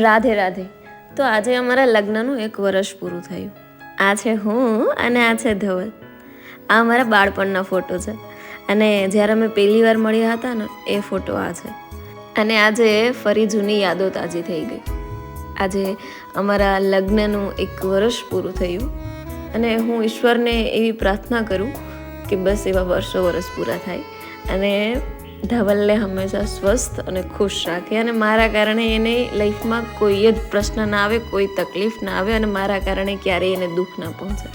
રાધે રાધે. તો આજે અમારા લગ્નનું 1 વર્ષ પૂરું થયું. આ છે હું અને આ છે ધવલ. આ અમારા બાળપણના ફોટો છે અને જ્યારે અમે પહેલી વાર મળ્યા હતા ને એ ફોટો આ છે. અને આજે ફરી જૂની યાદો તાજી થઈ ગઈ. આજે અમારા લગ્નનું 1 વર્ષ પૂરું થયું અને હું ઈશ્વરને એવી પ્રાર્થના કરું કે બસ એવા વર્ષ પૂરા થાય અને ધવલને હંમેશા સ્વસ્થ અને ખુશ રાખે અને મારા કારણે એને લાઈફમાં કોઈ જ પ્રશ્ન ના આવે, કોઈ તકલીફ ના આવે અને મારા કારણે ક્યારેય એને દુઃખ ના પહોંચે.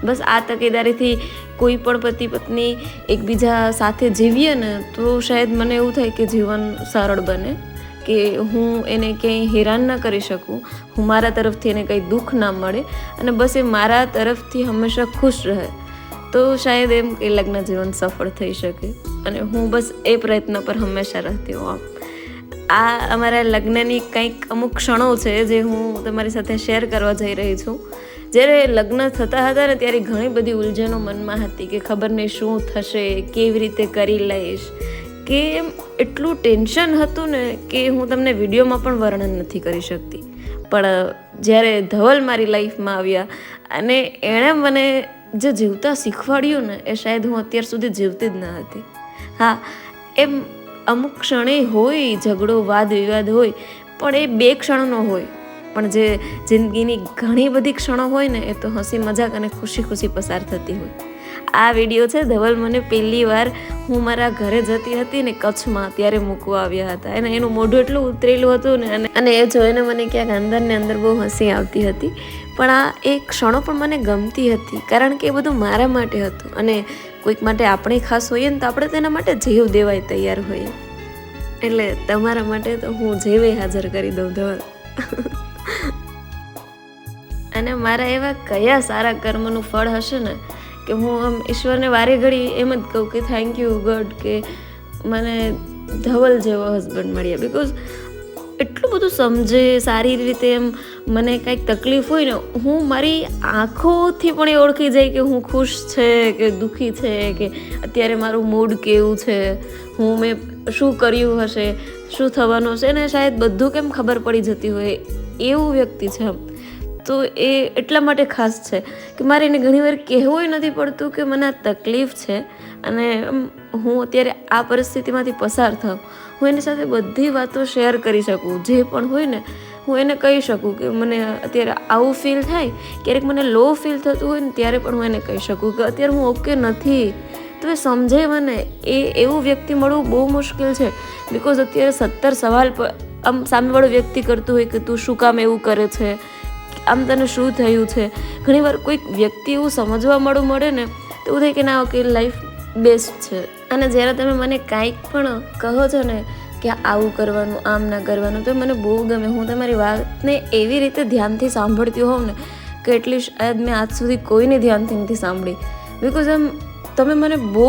બસ આ તકેદારીથી કોઈ પણ પતિ પત્ની એકબીજા સાથે જીવીએ ને તો શાયદ મને એવું થાય કે જીવન સરળ બને, કે હું એને ક્યાંય હેરાન ના કરી શકું, હું મારા તરફથી એને કંઈ દુઃખ ના મળે અને બસ એ મારા તરફથી હંમેશા ખુશ રહે. તો શાયદ એમ કે લગ્ન જીવન સફળ થઈ શકે અને હું બસ એ પ્રયત્ન પર હંમેશા રહેતી હોઉં. આ અમારા લગ્નની કંઈક અમુક ક્ષણો છે જે હું તમારી સાથે શેર કરવા જઈ રહી છું. જ્યારે લગ્ન થતા હતા ને ત્યારે ઘણી બધી ઉલઝનો મનમાં હતી કે ખબર નહીં શું થશે, કેવી રીતે કરી લઈશ, કે એમ એટલું ટેન્શન હતું ને કે હું તમને વિડીયોમાં પણ વર્ણન નથી કરી શકતી. પણ જ્યારે ધવલ મારી લાઈફમાં આવ્યા અને એણે મને જે જીવતા શીખવાડ્યું ને એ શાયદ હું અત્યાર સુધી જીવતી જ ન હતી. હા, એમ અમુક ક્ષણે હોય ઝઘડો, વાદ વિવાદ હોય, પણ એ 2 ક્ષણનો હોય, પણ જે જિંદગીની ઘણી બધી ક્ષણો હોય ને એ તો હસી મજાક અને ખુશી પસાર થતી હોય. આ વિડીયો છે ધવલ મને પહેલી વાર હું મારા ઘરે જતી હતી ને કચ્છમાં, ત્યારે મૂકવા આવ્યા હતા અને એનું મોઢું એટલું ઉતરેલું હતું ને અને એ જોઈને મને ક્યાંક અંદર બહુ હસી આવતી હતી. પણ આ એ ક્ષણો પણ મને ગમતી હતી કારણ કે એ બધું મારા માટે હતું અને કોઈક માટે આપણે ખાસ હોઈએ ને તો આપણે તેના માટે જીવ દેવાય તૈયાર હોઈએ. એટલે તમારા માટે તો હું જીવે હાજર કરી દઉં ધવલ. અને મારા એવા કયા સારા કર્મનું ફળ હશે ને કે હું આમ ઈશ્વરને વારે ઘડી એમ જ કહું કે થેન્ક યુ ગોડ કે મને ધવલ જેવો હસબન્ડ મળ્યા. બિકોઝ એટલું બધું સમજે, સારી રીતે એમ મને કાંઈક તકલીફ હોય ને હું મારી આંખોથી પણ એ ઓળખી જાય કે હું ખુશ છે કે દુઃખી છે, કે અત્યારે મારું મૂડ કેવું છે, મેં શું કર્યું હશે, શું થવાનું હશે, ને શાયદ બધું કેમ ખબર પડી જતી હોય એવું વ્યક્તિ છે. તો એ એટલા માટે ખાસ છે કે મારે એને ઘણીવાર કહેવું નથી પડતું કે મને આ તકલીફ છે અને હું અત્યારે આ પરિસ્થિતિમાંથી પસાર થાઉં. હું એની સાથે બધી વાતો શેર કરી શકું, જે પણ હોય ને હું એને કહી શકું કે મને અત્યારે આવું ફીલ થાય, ક્યારેક મને લો ફીલ થતું હોય ને ત્યારે પણ હું એને કહી શકું કે અત્યારે હું ઓકે નથી. તો એ સમજે મને. એવું વ્યક્તિ મળવું બહુ મુશ્કેલ છે. બિકોઝ અત્યારે 70 સવાલ આમ સામેવાળો વ્યક્તિ કરતું હોય કે તું શું કામ એવું કરે છે, આમ તને શું થયું છે. ઘણીવાર કોઈક વ્યક્તિ એવું સમજવા મળે ને તો એવું થાય કે ના, ઓકે લાઈફ બેસ્ટ છે. અને જ્યારે તમે મને કાંઈક પણ કહો છો ને કે આવું કરવાનું, આમ ના કરવાનું, તો મને બહુ ગમે. હું તમારી વાતને એવી રીતે ધ્યાનથી સાંભળતી હોઉં ને કે એટલી શાયદ મેં આજ સુધી કોઈને ધ્યાનથી નથી સાંભળી. બિકોઝ આમ તમે મને બહુ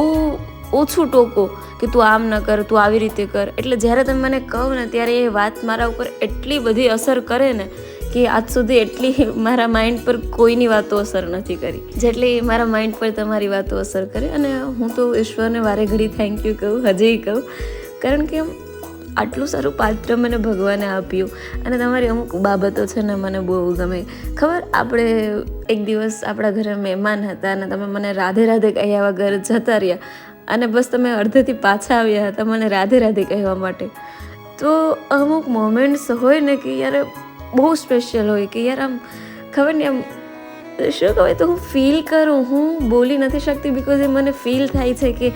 ઓછું ટોકો કે તું આમ ના કર, તું આવી રીતે કર. એટલે જ્યારે તમે મને કહો ને ત્યારે એ વાત મારા ઉપર એટલી બધી અસર કરે ને કે આજ સુધી એટલી મારા માઇન્ડ પર કોઈની વાતો અસર નથી કરી જેટલી મારા માઇન્ડ પર તમારી વાતો અસર કરે. અને હું તો ઈશ્વરને વારે ઘડી થેન્ક યુ કહું, હજી કહું, કારણ કે આટલું સારું પાત્ર મને ભગવાને આપ્યું. અને તમારી અમુક બાબતો છે ને મને બહુ ગમે. ખબર, આપણે એક દિવસ આપણા ઘરે મહેમાન હતા અને તમે મને રાધે રાધે કહ્યા વગર જતા રહ્યા અને બસ તમે અડધેથી પાછા આવ્યા હતા મને રાધે રાધે કહેવા માટે. તો અમુક મોમેન્ટ્સ હોય ને કે યાર બહુ સ્પેશિયલ હોય કે યાર આમ ખબર ને આમ શું કહેવાય, તો હું ફીલ કરું, હું બોલી નથી શકતી. બિકોઝ એ મને ફીલ થાય છે કે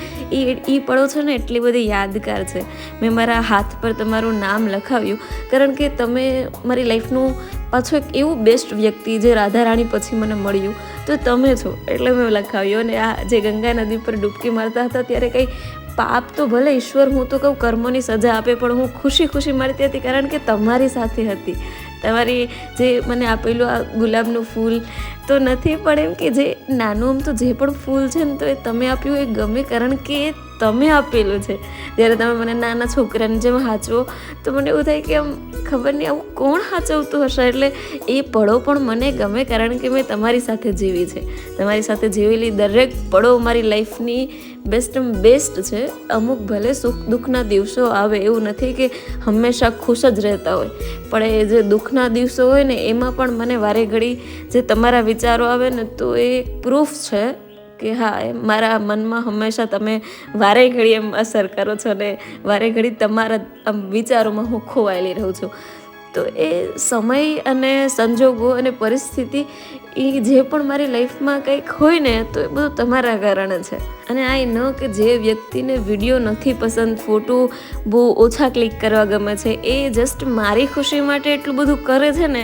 એ પળો છે ને એટલી બધી યાદગાર છે. મેં મારા હાથ પર તમારું નામ લખાવ્યું કારણ કે તમે મારી લાઈફનું પાછું એક એવું બેસ્ટ વ્યક્તિ જે રાધા રાણી પછી મને મળ્યું તો તમે છો, એટલે મેં લખાવ્યું. અને આ જે ગંગા નદી પર ડૂબકી મારતા હતા ત્યારે કંઈ પાપ તો ભલે ઈશ્વર, હું તો કહું કર્મોની સજા આપે, પણ હું ખુશી મારતી હતી કારણ કે તમારી સાથે હતી. તમારી જે મને આપેલું આ ગુલાબનું ફૂલ તો નથી, પણ એમ કે જે નાનું આમ તો જે પણ ફૂલ છે ને તો એ તમે આપ્યું એ ગમે કારણ કે તમે આપેલું છે. જ્યારે તમે મને નાના છોકરાની જેમ હાચવો તો મને એવું થાય કે આમ ખબર નહીં આવું કોણ હાચવતું હશે. એટલે એ પળો પણ મને ગમે કારણ કે મેં તમારી સાથે જીવી છે. તમારી સાથે જીવેલી દરેક પળો મારી લાઈફની બેસ્ટ છે. અમુક ભલે સુખ દુઃખના દિવસો આવે, એવું નથી કે હંમેશા ખુશ જ રહેતા હોય, પણ એ જે દુઃખના દિવસો હોય ને એમાં પણ મને વારે ઘડી જે તમારા વિચારો આવે ને તો એ પ્રૂફ છે કે હા એ મારા મનમાં હંમેશા તમે વારે ઘડી એમ અસર કરો છો ને વારે ઘડી તમારા આમ વિચારોમાં હું ખોવાયેલી રહું છું. તો એ સમય અને સંજોગો અને પરિસ્થિતિ એ જે પણ મારી લાઈફમાં કંઈક હોય ને તો એ બધું તમારા કારણે છે. અને આ ન કે જે વ્યક્તિને વિડીયો નથી પસંદ, ફોટો બહુ ઓછા ક્લિક કરવા ગમે છે, એ જસ્ટ મારી ખુશી માટે એટલું બધું કરે છે ને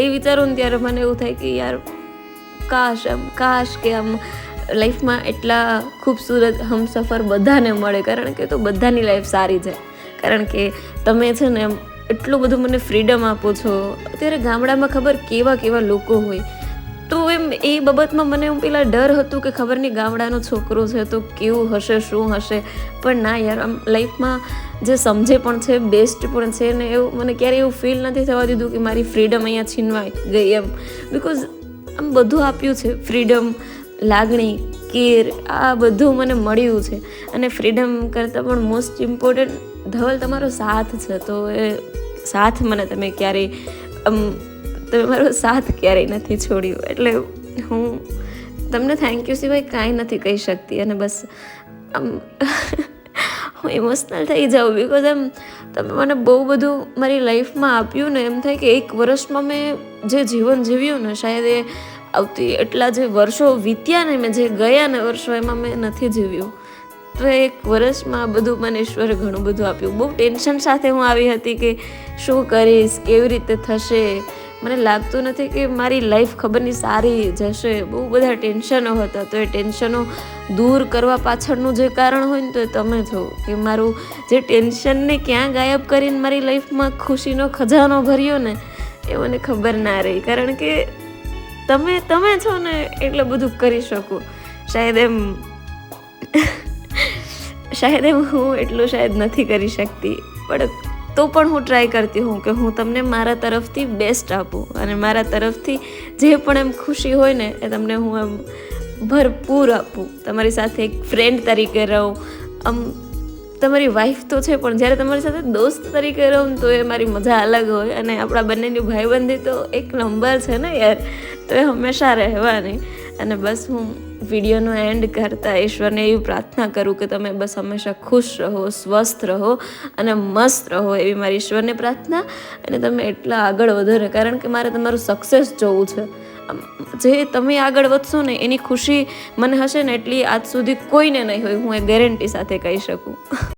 એ વિચારું ને ત્યારે મને એવું થાય કે યાર કાશ કે આમ લાઈફમાં એટલા ખૂબસૂરત હમસફર બધાને મળે. કારણ કે તો બધાની લાઈફ સારી છે. કારણ કે તમે છે ને એમ એટલું બધું મને ફ્રીડમ આપો છો. અત્યારે ગામડામાં ખબર કેવા લોકો હોય, તો એમ એ બાબતમાં મને એમ પેલા ડર હતું કે ખબર નહીં ગામડાનો છોકરો છે તો કેવું હશે, શું હશે. પણ ના યાર, આમ લાઈફમાં જે સમજે પણ છે, બેસ્ટ પણ છે ને એવું મને ક્યારેય એવું ફીલ નથી થવા દીધું કે મારી ફ્રીડમ અહીંયા છીનવાઈ ગઈ એમ. બિકોઝ આમ બધું આપ્યું છે, ફ્રીડમ, લાગણી, કેર, આ બધું મને મળ્યું છે. અને ફ્રીડમ કરતાં પણ મોસ્ટ ઇમ્પોર્ટન્ટ ધવલ તમારો સાથ છે. તો એ સાથ મને તમે મારો સાથ ક્યારેય નથી છોડ્યું. એટલે હું તમને થેન્ક યુ સિવાય કાંઈ નથી કહી શકતી. અને બસ આમ હું ઇમોશનલ થઈ જાઉં બિકોઝ એમ તમે મને બહુ બધું મારી લાઈફમાં આપ્યું ને એમ થાય કે એક વર્ષમાં મેં જે જીવન જીવ્યું ને શાયદ એ આવતી એટલા જે વર્ષો વીત્યા ને મેં જે ગયા ને વર્ષો એમાં મેં નથી જીવ્યું. તો એક વર્ષમાં બધું મને ઈશ્વરે ઘણું બધું આપ્યું. બહુ ટેન્શન સાથે હું આવી હતી કે શું કરીશ, કેવી રીતે થશે. મને લાગતું નથી કે મારી લાઈફ ખબર નહીં સારી જશે. બહુ બધા ટેન્શનો હતા. તો એ ટેન્શનો દૂર કરવા પાછળનું જે કારણ હોય ને તો એ તમે છો. કે મારું જે ટેન્શનને ક્યાં ગાયબ કરીને મારી લાઈફમાં ખુશીનો ખજાનો ભર્યો ને એ મને ખબર ના રહી. કારણ કે તમે છો ને એટલે બધું કરી શકું. શાયદ એમ હું એટલું નથી કરી શકતી, પણ તો પણ હું ટ્રાય કરતી હોઉં કે હું તમને મારા તરફથી બેસ્ટ આપું અને મારા તરફથી જે પણ એમ ખુશી હોય ને એ તમને હું એમ ભરપૂર આપું. તમારી સાથે એક ફ્રેન્ડ તરીકે રહું. આમ તમારી વાઈફ તો છે પણ જ્યારે તમારી સાથે દોસ્ત તરીકે રહું ને તો એ મારી મજા અલગ હોય. અને આપણા બંનેની ભાઈબંધી તો એક નંબર છે ને યાર, તો એ હંમેશા રહેવાની. અને બસ હું વિડીયોનો એન્ડ કરતાં ઈશ્વરને એવી પ્રાર્થના કરું કે તમે બસ હંમેશા ખુશ રહો, સ્વસ્થ રહો અને મસ્ત રહો, એવી મારી ઈશ્વરને પ્રાર્થના. અને તમે એટલા આગળ વધો ને, કારણ કે મારે તમારું સક્સેસ જોવું છે. જે તમે આગળ વધશો ને એની ખુશી મને હશે ને એટલી આજ સુધી કોઈને નહીં હોય, હું એ ગેરંટી સાથે કહી શકું.